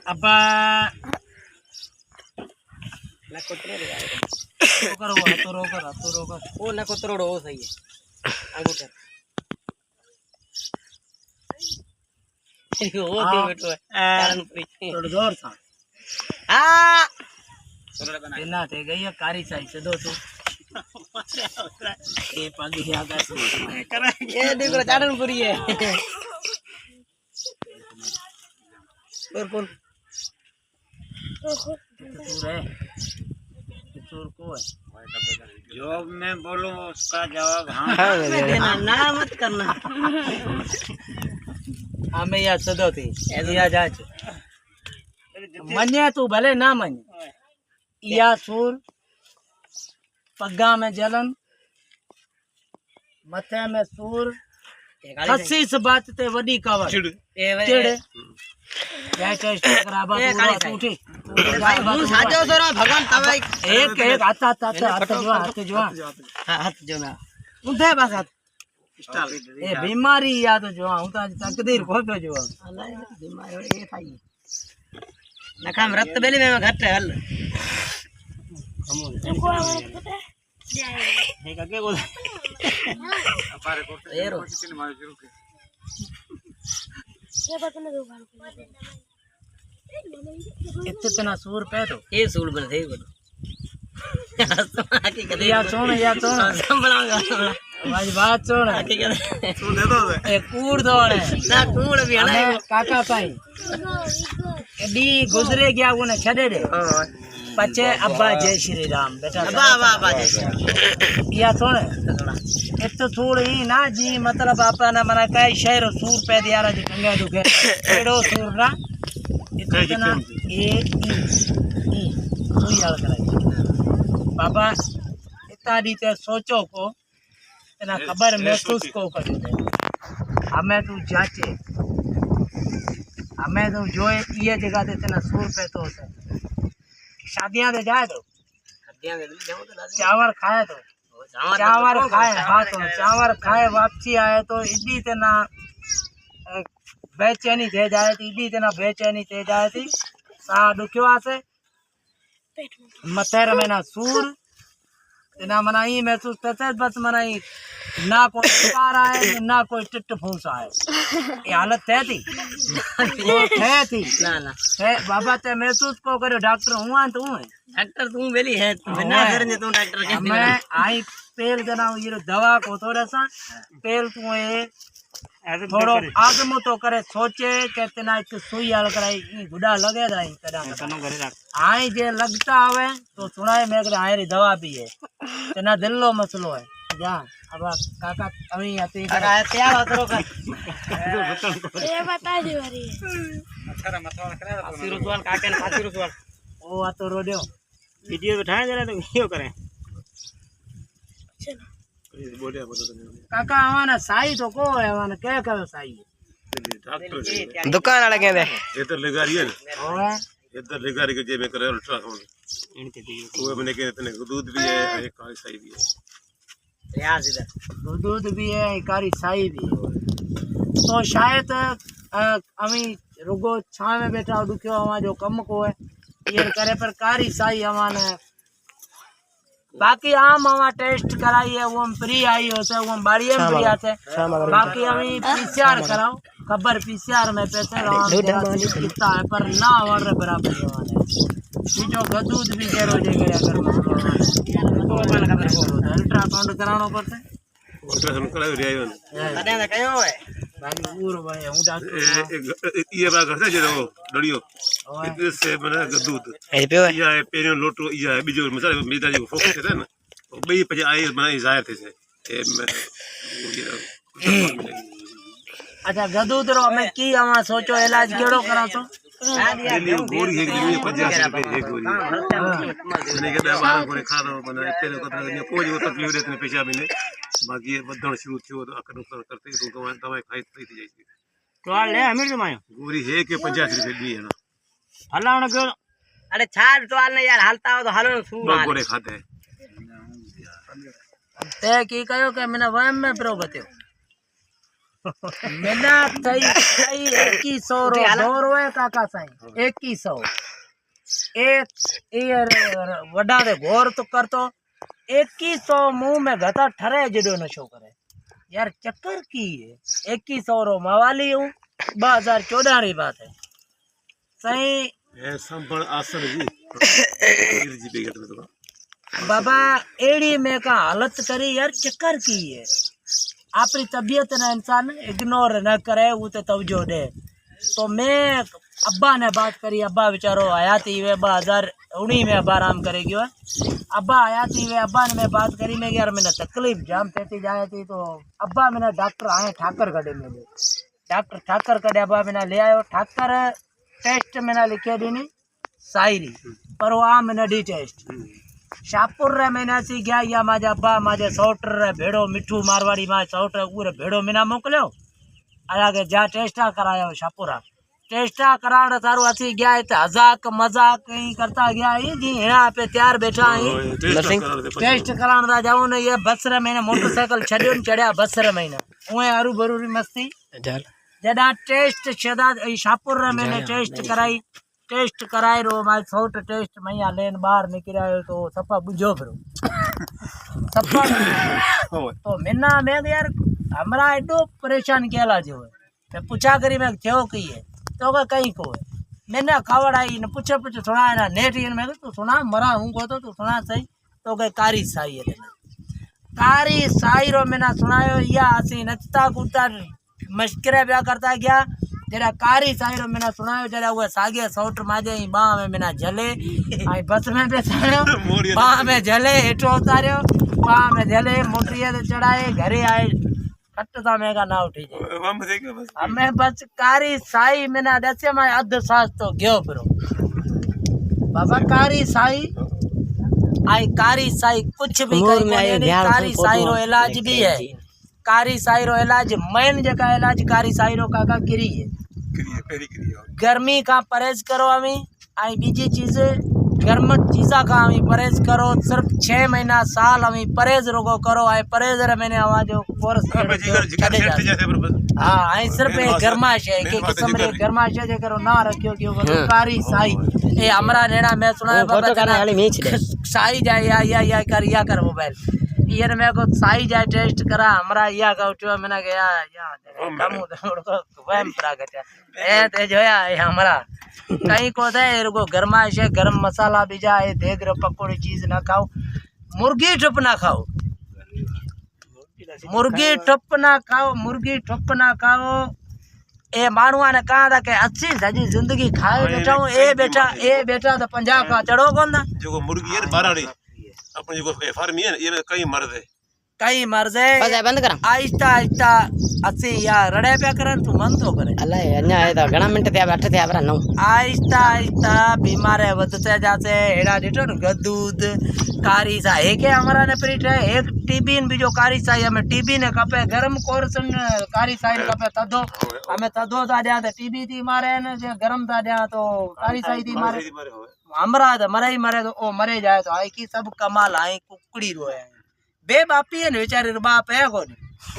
अब करो तो रोकर वो ना को तोड़ो वो सही है आगू कर वो तो बेटो है कारण थोड़ा जोर सा हां बिना थे गई है कारी साइड से दो तो ये पागी आ गया ये देखो चारणपुरी है और कौन चूर है चूर को है जो मैं बोलूं उसका जवाब हाँ देना ना मत करना हमें या सदो थी या जाच मन्या तू भले ना मन या सूर पग्गा में जलन मथे में सूर खसी से बात ते वडी कवर चिड़े जय टेस्ट कराबा तू उठी भाई मुंह साजो सरो भगवान तवे एक एक हाथ जो ना उठे बस हाथ ए बीमारी या तो जो हूं तो तकदीर खोपे जो बीमारी ए थाई नखाम रक्त बेली में घट हल हे का के बोल अपारे को एरो कितने मार शुरू के ये बतने दो इतना सूर पे तो ये सूर बन थे आके कदे यार सुन संभलांगा आज बात सुन आके कदे सुन दे दो ए कूड़ दौड़ ना कूड़ भी हले काका साईं एडी गुजरे गया उने छडे दे पचे अब्बा जय श्री राम बेटा अब्बा जय श्री या सुन एक तो थोड़ी ना जी मतलब आपने मना कई शहर सूर पे दियारा जी कंगा दुखे एडो सूर ना इतना ए ई कोई याद कराई बाबा इतना रीते सोचो को इतना खबर महसूस को कर दे हमें तू जाचे हमें तू जो ये जगह ते इतना सूर पे तो से शादियां दे जाए तो शादियां दे जाओ तो चावल खाए तो चावल खाए हाँ तो चावल खाए वापसी आए तो इडी तना बेचैनी थे जाए थी इडी तना बेचैनी थे जाए थी सा दुखियो आसे मतेर में ना सूर तना मनाई महसूस करते बस मनाई ना कोई शिकार आए ना कोई टिट फूस आए ये हालत थे थी ना बाबा ते महसूस को करो डॉक्टर हुआ तो हूँ डॉक्टर तू बेली है बिना करने तू डॉक्टर के मैं आई पेल जना ये दवा को थोड़ा सा पेल तू ये थोड़ो आगमो तो करे सोचे के तना एक सुई आल कराई गुडा लगे दाई कदा आई जे लगता आवे तो सुनाए मैं करे आयरी दवा भी है तना दिल लो मसलो है जा अब काका अभी आते काका तैयार हो तो कर ये बता दे वाली अच्छा मथवा करे फांसी रुसवान काके ने फांसी रुसवान ओ आ तो रोड्यो वीडियो उठाए जरा तो वीडियो करे काका आवाना साई तो को है आवाना क्या करो साई डॉक्टर दुकान वाला कहंदे ये तो लेगारी है ओए ये तो लेगारी के जे में करे अल्ट्रासाउंड इनते दी वो बने के इतने दूध भी है एक काली साई भी है यार इधर दूध भी है कारी साई भी है तो शायद अमी रुगो छाव में बैठा दुखियो हवा जो कम को है ये करे पर कारी साई हवाने बाकी आम हवा टेस्ट कराई है वो फ्री आई होते वो बाड़िए में फ्री आते बाकी अमी पीसीआर कराओ खबर पीसीआर में पैसे कितना है पर ना और बराबर हवाने जो गदूद भी करो जे करे अगर अल्ट्रासाउंड करानो पड़ते अल्ट्रासाउंड करायो रे आयो कदे ना कयो है बाकी पूरो भाई हूं डॉक्टर ये बा करते जे डड़ियो इससे बना गदूद ए पे या पेरियो लोटो या बीजो मसाला मेदा जो फोकस है ना बई पजे आई बनाई जाहिर थे से अच्छा गदूद रो में की आवा सोचो इलाज केड़ो करा तो गोरी है कि 50 रुपए एक गोरी मैंने के 12 गोरी खा दो बना तेरे को तो कोई वो तकलीफ देते पैसा भी नहीं बाकी ये बदन शुरू थियो तो अकर नुकसान करते तो दवाई खाई थी जाई तो ले हमें जो मायो गोरी है कि 50 रुपए दी है ना हलावण के अरे छाड़ तो आने यार हालता हो तो हालो सूर गोरे खाते ते की कयो के मैंने वहम में प्रो बतियो मेना थई 2100 रो दौर है काका साईं 2100 एक ये वडा दे गौर तो करतो 2100 मुंह में घटा ठरे जडो नशो करे यार चक्कर की है 2100 रो मवाली हूँ 2014 री बात है सही ये संभल आसन जी बाबा एड़ी में का हालत करी यार चक्कर की है अपनी तबीयत ना इंसान इग्नोर न करे वो तो तवज्जो दे तो मैं अब्बा ने बात करी अब्बा बेचारो हयाती हुए 2019 में अब्बा आराम करे गयो अब्बा हयाती हुए अब्बा ने मैं बात करी मैं यार मैंने तकलीफ जाम थी जाए थी तो अब्बा मैंने डॉक्टर आए ठाकर कड़े में डॉक्टर ठाकर कड़े अब्बा मैंने ले आयो ठाकर टेस्ट मैंने लिखे दी शायरी पर वो आ मैंने डी टेस्ट शाहपुर रे मैंने सी गया या माजे अब्बा माजे सौटर रे भेड़ो मिठू मारवाड़ी मां सौटर पूरे भेड़ो मैंने मोकलियो आगे जा टेस्टा करायो शाहपुरा टेस्टा कराण थारो असी गया है मजाक मजाक कहीं करता गया है जी हेड़ा पे तैयार बैठा है टेस्ट कराण दा जाऊं ने ये बस रे मैंने मोटरसाइकिल छड्यो न चढ़या बस रे मैंने ओए हरू बरूरी मस्ती जडा टेस्ट छदा शाहपुर रे मैंने टेस्ट कराई रो माय सौट टेस्ट मैया लेन बाहर निकलिया तो सपा बुझो फिरो सपा तो मिना मैं यार हमरा एडो परेशान केला जो मैं पूछा करी मैं थियो की है तो का कहीं को है मैंने खबर आई न पूछे सुना ना नेट में तो सुना मरा हूँ को तो सुना सही तो कहीं कारी साई है कारी साई रो मैंने सुनायो या असी नचता कूदता मस्करे ब्या करता गया जरा कारी साई रो मैंने सुनायो जरा वो सागे सौट माजे बाह में मैंने जले आई बस में बैठायो बाह में जले हेठो उतारियो बाह में जले मोटरिया से चढ़ाए घरे आए कटता में का ना उठी जाए हमें बस कारी साई मैंने दसे में अध सास तो गयो फिरो बाबा कारी साई आई कारी साई कुछ भी करी कारी साई रो इलाज भी है कारी साई रो इलाज मेन जका इलाज कारी साई रो काका किरी है गर्मी का परहेज करो हमें आई बीजी चीज गर्म चीज़ा का हमें परहेज करो सिर्फ 6 महीना साल हमें परहेज रोगो करो आई परहेज रे मैंने आवाज कोर्स हाँ आई सिर्फ गर्माश है कि किस्म रे गर्माश है करो ना रखियो कि कारी साई ए हमरा नेड़ा मैं सुना बाबा साई जाए या कर मोबाइल ये मेरे को साई जाए टेस्ट करा हमरा या का उठो मैंने गया या कामू को वैम प्रागत ए ते जोया ए हमरा कहीं को थे इनको गरमाइश है गरम मसाला भी जाए देख रो पकोड़ी चीज ना खाओ मुर्गी ठुप ना खाओ मुर्गी ठुप ना खाओ ए मानुआ ने कहा था कि अच्छी सजी जिंदगी खाए बैठा हूँ ए बेटा तो 50 का चढ़ो कौन था जो मुर्गी है बाराड़ी अपन जो फार्मी है ये कई मर्ज है बस बंद कर आहिस्ता आहिस्ता अच्छी या रड़े पे करन तू मन तो करे अल्लाह अन्या है तो घणा मिनट थे बैठे थे आपरा नो आहिस्ता आहिस्ता बीमारे वधते जाते हेड़ा डिटो न गदूद कारी सा है के हमारा ने प्रीट है एक टीबी भी जो कारी सा हमें टीबी ने कपे गरम कोर्सन कारी सा ने कपे तदो हमें तदो ता जा टीबी थी मारे ने जे गरम ता जा तो कारी सा थी मारे हमरा तो मरे तो ओ मरे जाए तो आई की सब कमाल आई कुकड़ी रोए बे बापी है बेचारे बाप है को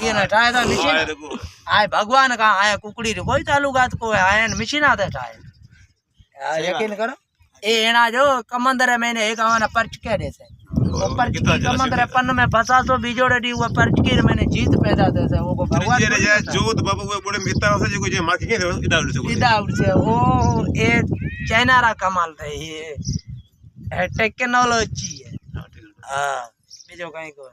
ये ना ठाए था मशीन आए भगवान का आया कुकड़ी रे कोई तालुकात को आया मशीन आते ठाए यकीन करो ए एना जो कमंदर है मैंने एक आवाना पर्च के दे से वो पर्च की कमंदर पन में फसा तो बीजोड़े दी वो पर्च की मैंने जीत पैदा दे से वो को भगवान जे जोत बाबू वो बड़े मिता से जो जे माखी के इदा उड़ से वो ए चाइना रा कमाल थे ये टेक्नोलॉजी है हां बीजो कहीं को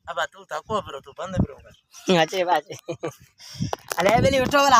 अब तू थको फिर तू बंद करो अच्छे बात अरे बेली बैठो वाला